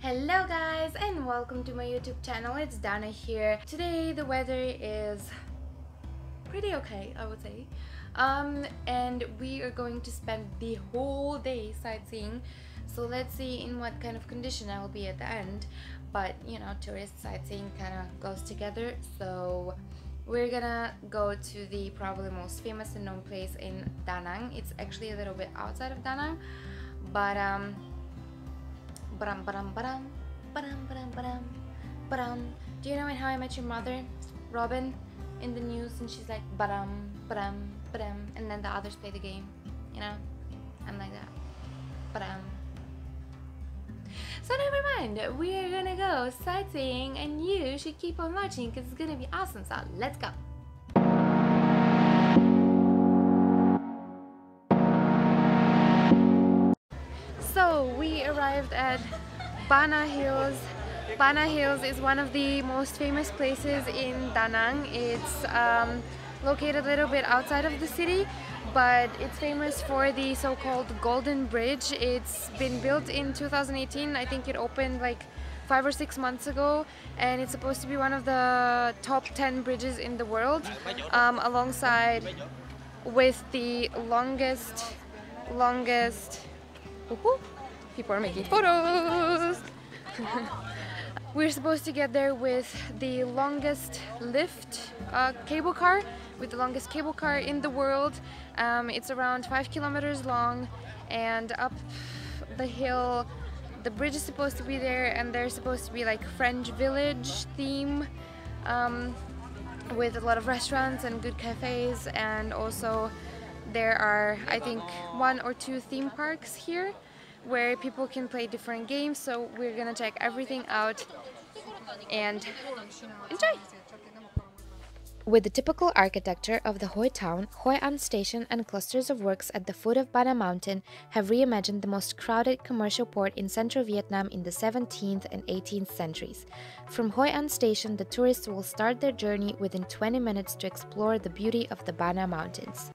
Hello guys and welcome to my YouTube channel. It's Dana here. Today the weather is pretty okay, I would say. And we are going to spend the whole day sightseeing. So let's see in what kind of condition I will be at the end. But you know, tourist sightseeing kind of goes together. So we're gonna go to the probably most famous and known place in Da Nang. It's actually a little bit outside of Da Nang, but do you know in How I Met Your Mother, Robin in the news, and she's like and then the others play the game, you know? I'm like that. So never mind, we are gonna go sightseeing and you should keep on watching because it's gonna be awesome. So let's go. So we arrived at Bana Hills. Bana Hills is one of the most famous places in Da Nang. It's located a little bit outside of the city, but it's famous for the so-called Golden Bridge. It's been built in 2018. I think it opened like 5 or 6 months ago, and it's supposed to be one of the top 10 bridges in the world, alongside with the longest people are making photos. We're supposed to get there with the longest cable car, with the longest cable car in the world. It's around 5 kilometers long, and up the hill the bridge is supposed to be there, and there's supposed to be like French village theme, with a lot of restaurants and good cafes, and also there are, I think, 1 or 2 theme parks here where people can play different games. So we're gonna check everything out and enjoy! With the typical architecture of the Hoi town, Hoi An station and clusters of works at the foot of Bana mountain have reimagined the most crowded commercial port in central Vietnam in the 17th and 18th centuries. From Hoi An station, the tourists will start their journey within 20 minutes to explore the beauty of the Bana mountains.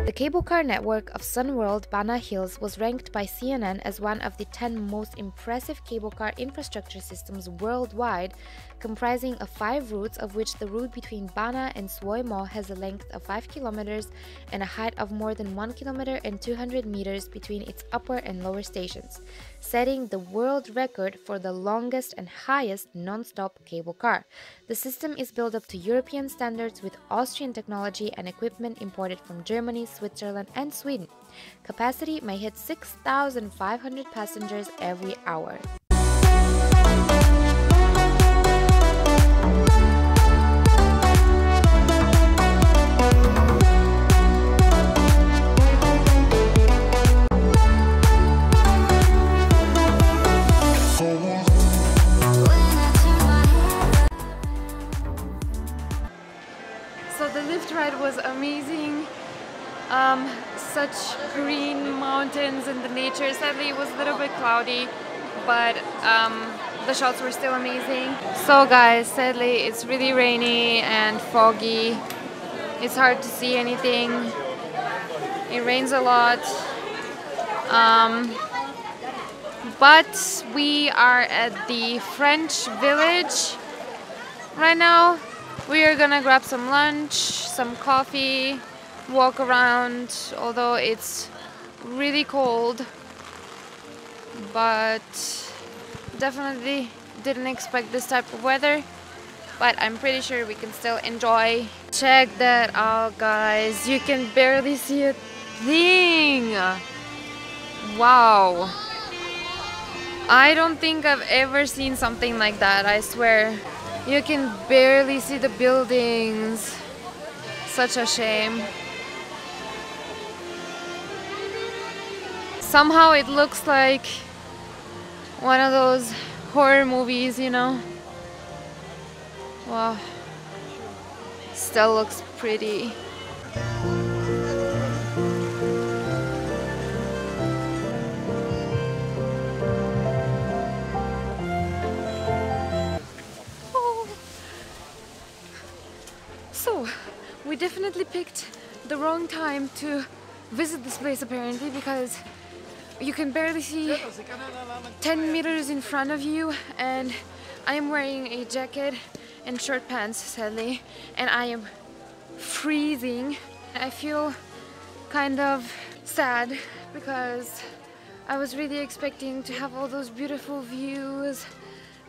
The cable car network of Sun World Bana Hills was ranked by CNN as one of the 10 most impressive cable car infrastructure systems worldwide, comprising of 5 routes, of which the route between Bana and Suoi Mo has a length of 5 kilometers and a height of more than 1 kilometer and 200 meters between its upper and lower stations, setting the world record for the longest and highest non-stop cable car. The system is built up to European standards with Austrian technology and equipment imported from Germany, Switzerland and Sweden. Capacity may hit 6,500 passengers every hour. So the lift ride was amazing. Such green mountains and the nature. Sadly it was a little bit cloudy, but the shots were still amazing. So guys, sadly it's really rainy and foggy. It's hard to see anything. It rains a lot. But we are at the French village right now. We are gonna grab some lunch, some coffee, walk around, although it's really cold, but definitely didn't expect this type of weather, but I'm pretty sure we can still enjoy. Check that out guys, you can barely see a thing. Wow, I don't think I've ever seen something like that, I swear. You can barely see the buildings. Such a shame. Somehow it looks like one of those horror movies, you know. Wow. Still looks pretty. We definitely picked the wrong time to visit this place apparently, because you can barely see 10 meters in front of you, and I am wearing a jacket and short pants sadly, and I am freezing. I feel kind of sad because I was really expecting to have all those beautiful views,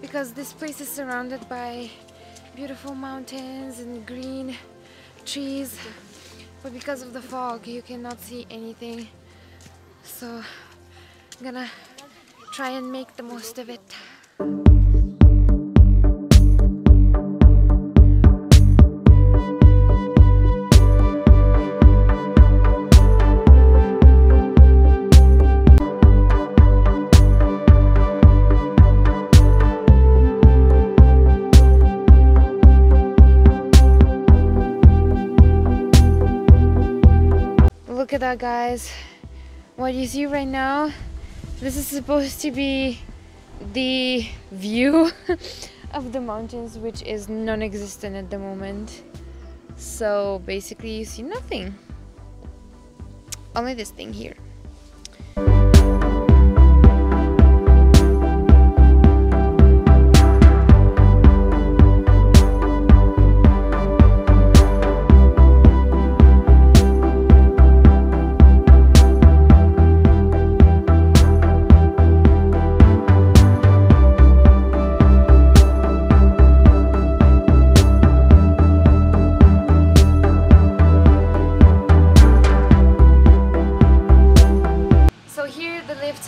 because this place is surrounded by beautiful mountains and green trees, but because of the fog you cannot see anything, so I'm gonna try and make the most of it. Look at that, guys. What you see right now, this is supposed to be the view of the mountains, which is non-existent at the moment. So basically you see nothing. Only this thing here.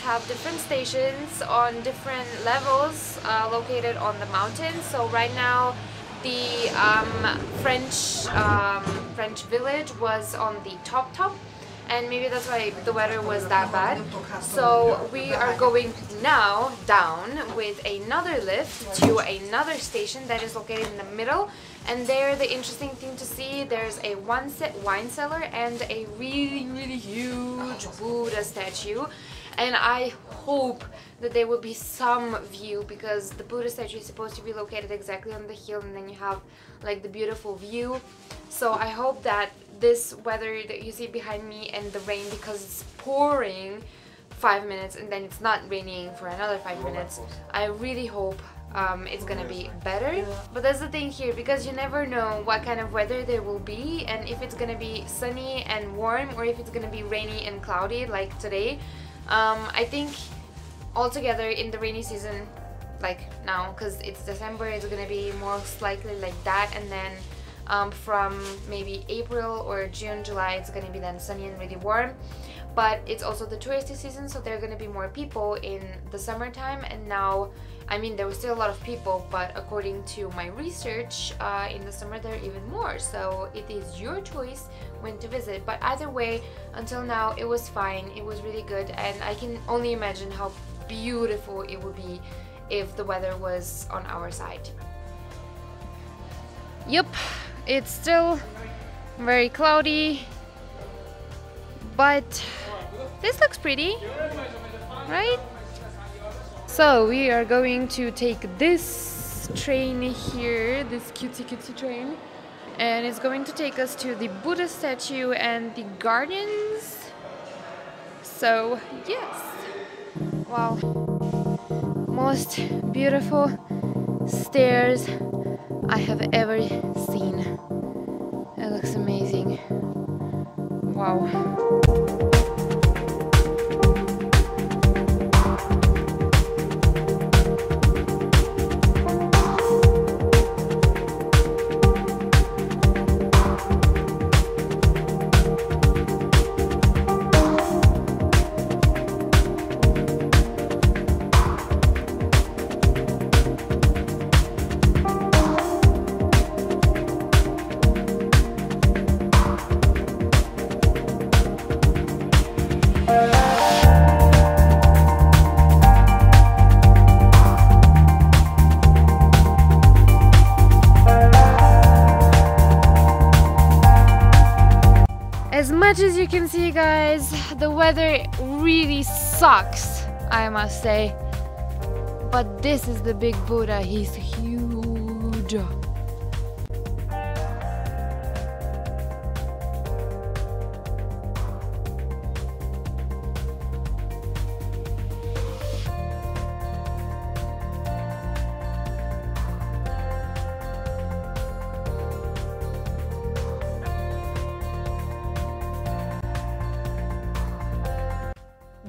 Have different stations on different levels located on the mountain. So right now the French village was on the top, and maybe that's why the weather was that bad. So we are going now down with another lift to another station that is located in the middle, and there the interesting thing to see, there's a wine cellar and a really huge Buddha statue. And I hope that there will be some view, because the Buddha statue is supposed to be located exactly on the hill, and then you have like the beautiful view. So I hope that this weather that you see behind me and the rain, because it's pouring 5 minutes and then it's not raining for another 5 minutes, I really hope it's gonna be better. But that's the thing here, because you never know what kind of weather there will be, and if it's gonna be sunny and warm or if it's gonna be rainy and cloudy like today. I think altogether in the rainy season, like now, because it's December, it's gonna be most likely like that, and then from maybe April or June, July, it's gonna be then sunny and really warm. But it's also the touristy season, so there are gonna be more people in the summertime. And now, I mean, there was still a lot of people, but according to my research, in the summer there are even more. So it is your choice when to visit. But either way, until now it was fine, it was really good, and I can only imagine how beautiful it would be if the weather was on our side. Yep, it's still very cloudy, but this looks pretty, right? So we are going to take this train here, this cutesy train, and it's going to take us to the Buddha statue and the gardens. So yes, wow, most beautiful stairs I have ever seen. It looks amazing. Wow. As much as you can see, guys, the weather really sucks, I must say. But this is the big Buddha, he's huge.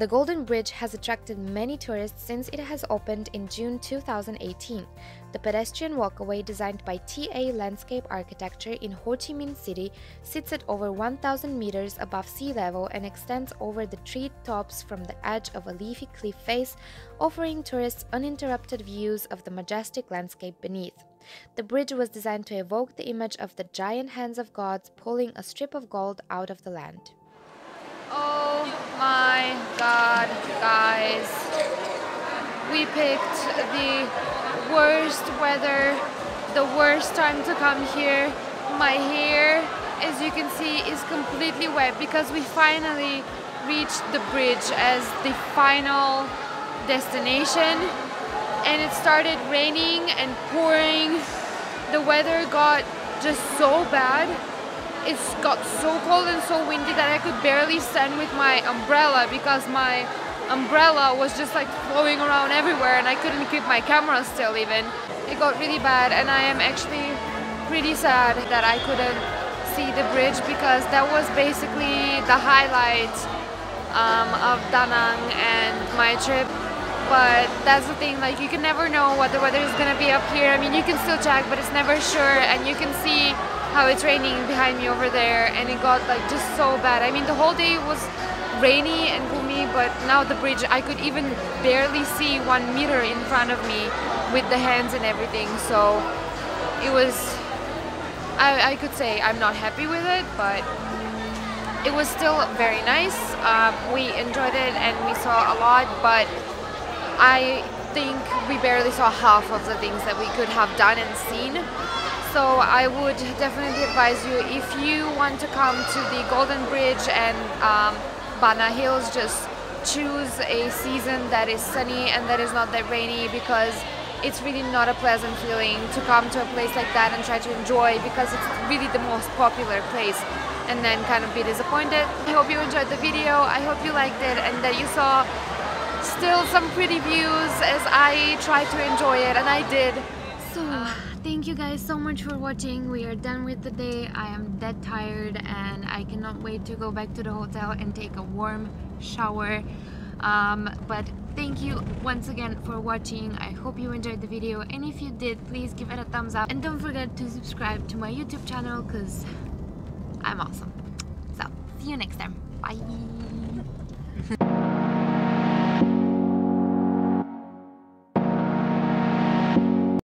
The Golden Bridge has attracted many tourists since it has opened in June 2018. The pedestrian walkway, designed by TA Landscape Architecture in Ho Chi Minh City, sits at over 1,000 meters above sea level and extends over the tree tops from the edge of a leafy cliff face, offering tourists uninterrupted views of the majestic landscape beneath. The bridge was designed to evoke the image of the giant hands of gods pulling a strip of gold out of the land. Oh my god, guys. We picked the worst weather, the worst time to come here. My hair, as you can see, is completely wet because we finally reached the bridge as the final destination, and it started raining and pouring. The weather got just so bad. It got so cold and so windy that I could barely stand with my umbrella because my umbrella was just like flowing around everywhere and I couldn't keep my camera still even. It got really bad, and I am actually pretty sad that I couldn't see the bridge because that was basically the highlight of Da Nang and my trip. But that's the thing, like, you can never know what the weather is gonna be up here. I mean, you can still check, but it's never sure, and you can see how it's raining behind me over there, and it got like just so bad. I mean, the whole day was rainy and gloomy, but now the bridge, I could even barely see 1 meter in front of me with the hands and everything. So it was, I could say I'm not happy with it, but it was still very nice. We enjoyed it and we saw a lot, but I think we barely saw half of the things that we could have done and seen. So I would definitely advise you, if you want to come to the Golden Bridge and Bana Hills, just choose a season that is sunny and that is not that rainy, because it's really not a pleasant feeling to come to a place like that and try to enjoy, because it's really the most popular place, and then kind of be disappointed. I hope you enjoyed the video, I hope you liked it, and that you saw still some pretty views as I tried to enjoy it, and I did. So thank you guys so much for watching. We are done with the day. I am dead tired and I cannot wait to go back to the hotel and take a warm shower. But thank you once again for watching. I hope you enjoyed the video, and if you did, please give it a thumbs up and don't forget to subscribe to my YouTube channel because I'm awesome. So see you next time. Bye.